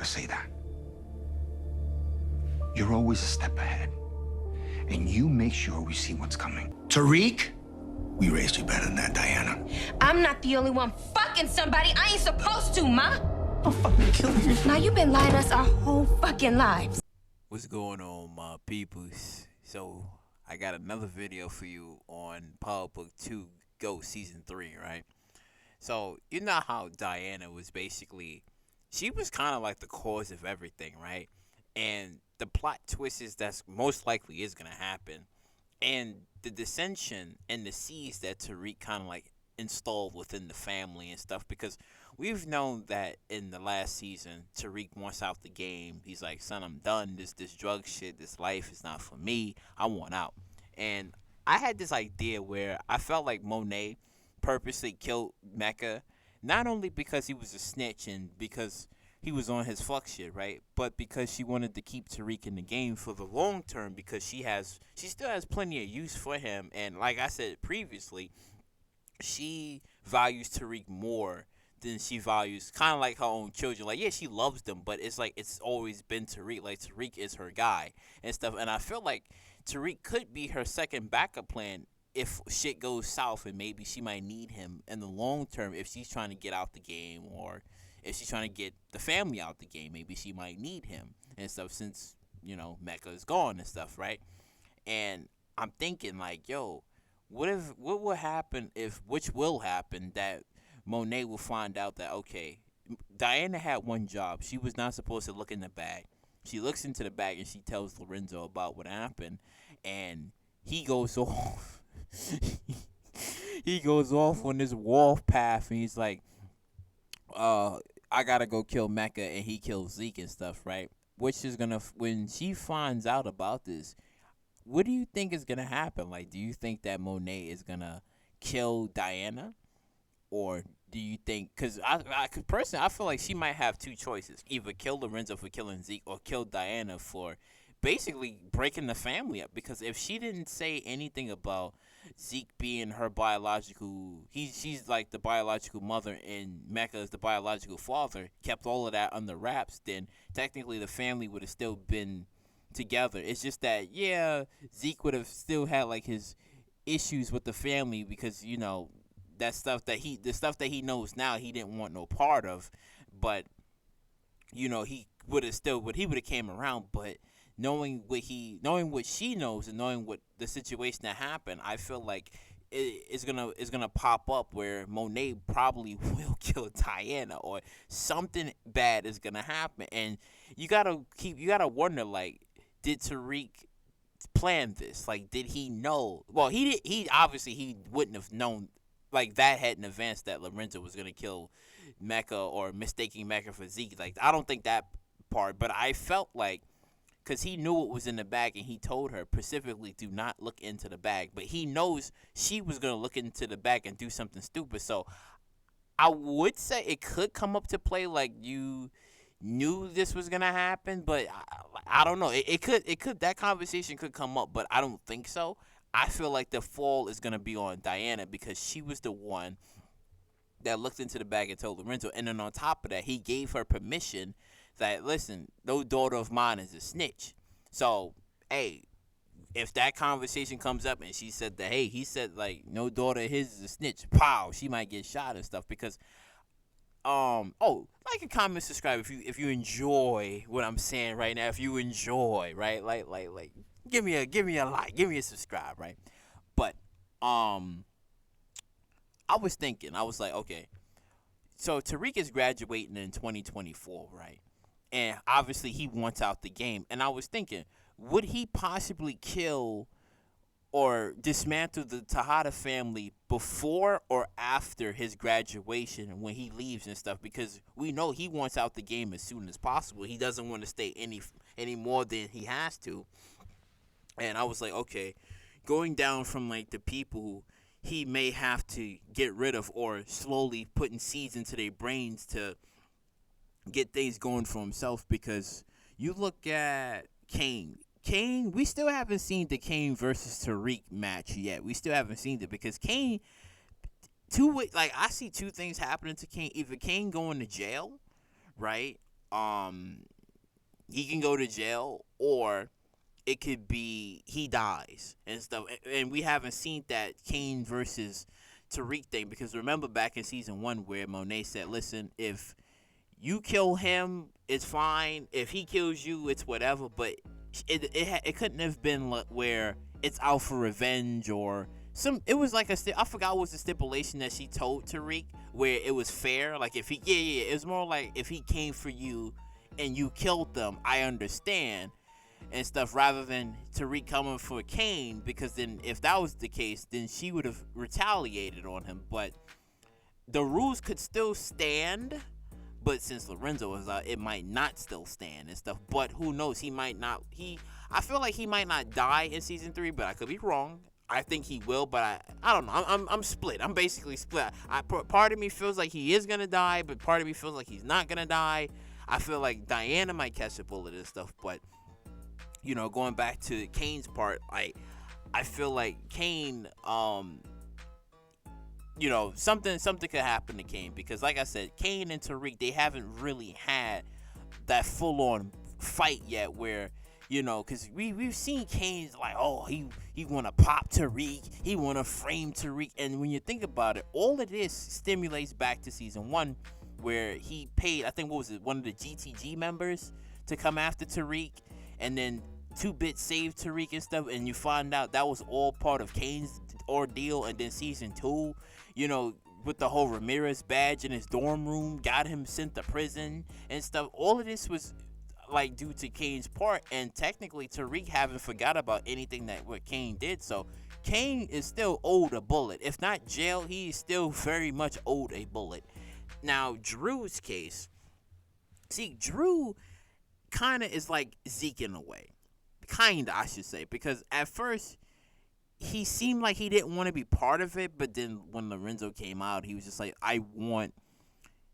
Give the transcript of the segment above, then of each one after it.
to say that. You're always a step ahead. And you make sure we see what's coming. Tariq, we raised you better than that, Diana. I'm not the only one fucking somebody I ain't supposed to, Ma. I'll fucking kill you. Now you've been lying to us our whole fucking lives. What's going on, my peoples? So I got another video for you on Power Book 2 Go Season 3, right? So you know how Diana was basically, she was kind of like the cause of everything, right? And the plot twist is that's most likely is going to happen. And the dissension and the seeds that Tariq kind of like installed within the family and stuff, because we've known that in the last season, Tariq wants out the game. He's like, son, I'm done. This drug shit, this life is not for me. I want out. And I had this idea where I felt like Monet purposely killed Mecca, not only because he was a snitch and because he was on his fuck shit, right? But because she wanted to keep Tariq in the game for the long term, because she still has plenty of use for him. And like I said previously, she values Tariq more than she values kind of like her own children. Like, yeah, she loves them, but it's like it's always been Tariq. Like, Tariq is her guy and stuff. And I feel like Tariq could be her second backup plan if shit goes south, and maybe she might need him in the long term if she's trying to get out the game, or if she's trying to get the family out the game. Maybe she might need him and stuff since, you know, Mecca is gone and stuff, right? And I'm thinking like, yo, what will happen which will happen, that Monet will find out that, okay, Diana had one job. She was not supposed to look in the bag. She looks into the bag and she tells Lorenzo about what happened, and he goes off. He goes off on this wolf path, and he's like, I gotta go kill Mecca, and he kills Zeke and stuff, right? Which is gonna, when she finds out about this, what do you think is gonna happen? Like, do you think that Monet is gonna kill Diana, or do you think? Because personally, I feel like she might have two choices: either kill Lorenzo for killing Zeke, or kill Diana for basically breaking the family up. Because if she didn't say anything about Zeke being her biological, she's like the biological mother and Mecca is the biological father, kept all of that under wraps, then technically the family would have still been together. It's just that, yeah, Zeke would have still had like his issues with the family, because, you know, the stuff that he knows now, he didn't want no part of. But, you know, he would have came around. But knowing what she knows, and knowing what the situation that happened, I feel like it's gonna pop up where Monet probably will kill Diana, or something bad is gonna happen. And you gotta wonder, like, did Tariq plan this? Like, did he know? Well, he obviously he wouldn't have known like that head in advance that Lorenzo was gonna kill Mecca, or mistaking Mecca for Zeke. Like, I don't think that part, but I felt like, because he knew what was in the bag, and he told her specifically, do not look into the bag. But he knows she was going to look into the bag and do something stupid. So I would say it could come up to play, like you knew this was going to happen. But I don't know. It could, that conversation could come up, but I don't think so. I feel like the fall is going to be on Diana, because she was the one that looked into the bag and told Lorenzo. And then on top of that, he gave her permission that, listen, no daughter of mine is a snitch. So, hey, if that conversation comes up and she said that, hey, he said, like, no daughter of his is a snitch, pow, she might get shot and stuff. Because, like and comment, subscribe if you enjoy what I'm saying right now. If you enjoy, right, like, give me a like, give me a subscribe, right? But, I was thinking, I was like, okay, so Tariq is graduating in 2024, right? And obviously he wants out the game. And I was thinking, would he possibly kill or dismantle the Tejada family before or after his graduation, when he leaves and stuff? Because we know he wants out the game as soon as possible. He doesn't want to stay any more than he has to. And I was like, okay, going down from like the people who he may have to get rid of, or slowly putting seeds into their brains to get things going for himself. Because you look at Kane, we still haven't seen the Kane versus Tariq match yet. We still haven't seen it, because Kane, I see two things happening to Kane. Either Kane going to jail, right? he can go to jail, or it could be he dies and stuff. And we haven't seen that Kane versus Tariq thing, because remember back in season 1 where Monet said, listen, if you kill him, it's fine. If he kills you, it's whatever. But it couldn't have been where it's out for revenge or some. It was like I forgot what was the stipulation that she told Tariq, where it was fair. Like if he it was more like if he came for you and you killed them, I understand and stuff, rather than Tariq coming for Kane, because then if that was the case, then she would have retaliated on him. But the rules could still stand. But since Lorenzo was out, it might not still stand and stuff. But who knows? He might not. I feel like he might not die in season 3, but I could be wrong. I think he will, but I don't know. I'm split. I'm basically split. Part of me feels like he is gonna die, but part of me feels like he's not gonna die. I feel like Diana might catch a bullet and stuff. But going back to Kane's part, I feel like Kane, something could happen to Kane, because like I said, Kane and Tariq, they haven't really had that full-on fight yet where, because we've seen Kane's like, oh, he want to pop Tariq, he want to frame Tariq, and when you think about it, all of this stimulates back to season 1 where he paid, I think, what was it, one of the GTG members to come after Tariq, and then 2-Bit saved Tariq and stuff, and you find out that was all part of Kane's ordeal. And then season 2, with the whole Ramirez badge in his dorm room, got him sent to prison and stuff. All of this was like due to Kane's part, and technically Tariq haven't forgot about anything that what Kane did. So Kane is still owed a bullet. If not jail, he is still very much owed a bullet. Now Drew's case, see, Drew kind of is like Zeke in a way, kinda, I should say, because at first he seemed like he didn't want to be part of it, but then when Lorenzo came out, he was just like, I want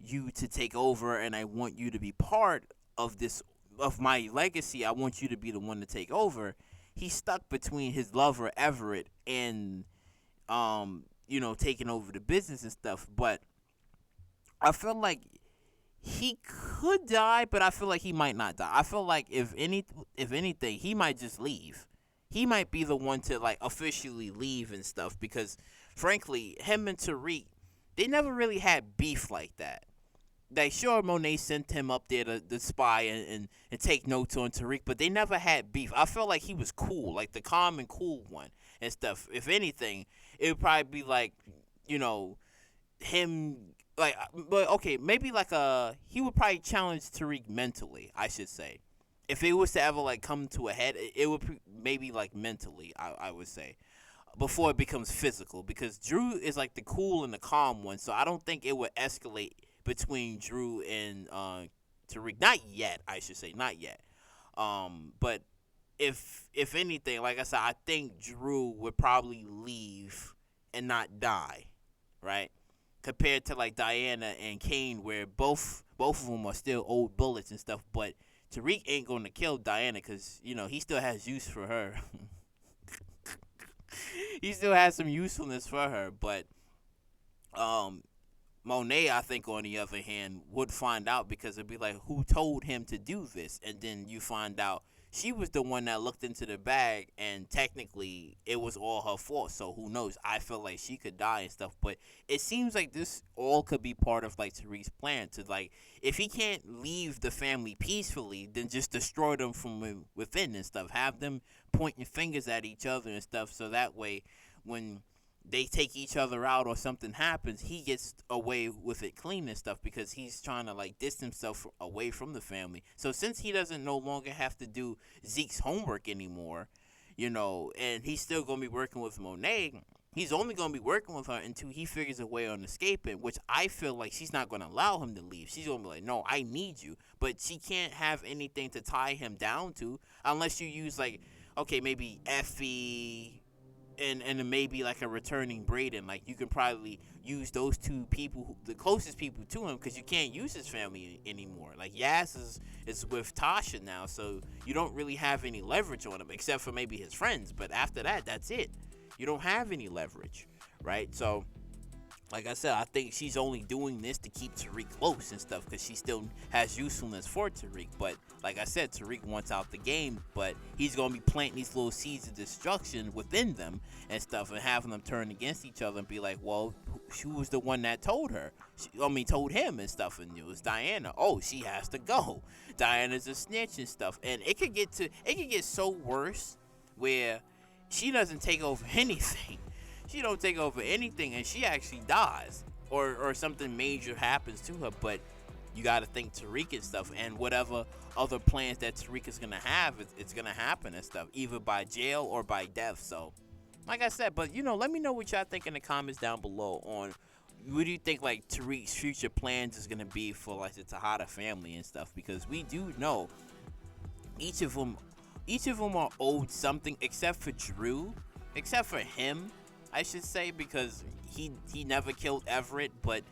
you to take over, and I want you to be part of this, of my legacy. I want you to be the one to take over. He stuck between his lover Everett and taking over the business and stuff. But I feel like he could die, but I feel like he might not die. I feel like if anything, he might just leave. He might be the one to like officially leave and stuff, because frankly, him and Tariq, they never really had beef like that. Like, sure, Monet sent him up there to spy and take notes on Tariq, but they never had beef. I felt like he was cool, like the calm and cool one and stuff. If anything, it would probably be like, him, like, but okay, maybe like he would probably challenge Tariq mentally, I should say. If it was to ever like come to a head, it would maybe like mentally, I would say, before it becomes physical, because Drew is like the cool and the calm one, so I don't think it would escalate between Drew and Tariq. Not yet, I should say, not yet. But if anything, like I said, I think Drew would probably leave and not die, right? Compared to like Diana and Kane, where both of them are still old bullets and stuff, but Tariq ain't going to kill Diana because, he still has use for her. He still has some usefulness for her. But Monet, I think, on the other hand, would find out, because it'd be like, who told him to do this? And then you find out she was the one that looked into the bag, and technically it was all her fault. So who knows? I feel like she could die and stuff. But it seems like this all could be part of like Tariq's plan to, like, if he can't leave the family peacefully, then just destroy them from within and stuff. Have them pointing fingers at each other and stuff, so that way when they take each other out or something happens, he gets away with it clean and stuff, because he's trying to like distance himself away from the family. So since he doesn't no longer have to do Zeke's homework anymore, and he's still going to be working with Monet, he's only going to be working with her until he figures a way on escaping, which I feel like she's not going to allow him to leave. She's going to be like, no, I need you. But she can't have anything to tie him down to unless you use like, okay, maybe Effie and maybe like a returning Braden. Like, you can probably use those two people, the closest people to him, because you can't use his family anymore. Like, Yas is with Tasha now, so you don't really have any leverage on him except for maybe his friends. But after that, that's it. You don't have any leverage, right? So Like I said, I think she's only doing this to keep Tariq close and stuff because she still has usefulness for Tariq. But like I said, Tariq wants out the game, but he's going to be planting these little seeds of destruction within them and stuff and having them turn against each other and be like, well, who was the one that told her? Told him and stuff, and it was Diana. Oh, she has to go. Diana's a snitch and stuff. And it could get so worse where she doesn't take over anything. She don't take over anything, and she actually dies, or something major happens to her. But you got to think Tariq and stuff, and whatever other plans that Tariq is gonna have, it's gonna happen and stuff, either by jail or by death. So, like I said, but let me know what y'all think in the comments down below on what do you think like Tariq's future plans is gonna be for like the Tejada family and stuff, because we do know each of them are owed something, except for Drew, except for him, I should say, because he never killed Everett, but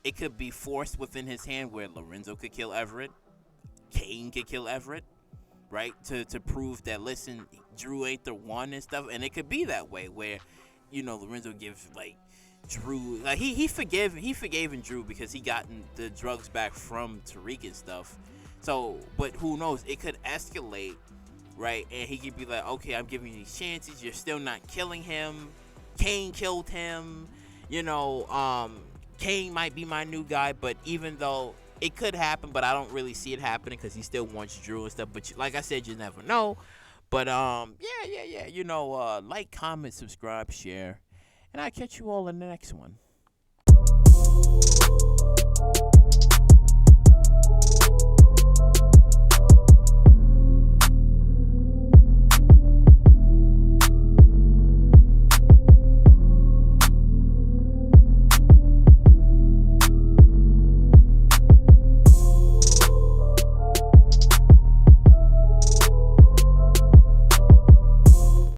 it could be forced within his hand where Lorenzo could kill Everett, Kane could kill Everett, right? To prove that, listen, Drew ain't the one and stuff, and it could be that way where, Lorenzo gives like Drew, like he forgave Drew because he gotten the drugs back from Tariq and stuff. So, but who knows? It could escalate, right? And he could be like, okay, I'm giving you these chances. You're still not killing him. Kane killed him, Kane might be my new guy, but even though it could happen, but I don't really see it happening because he still wants Drew and stuff. But like I said, you never know. But yeah. Like, comment, subscribe, share, and I'll catch you all in the next one.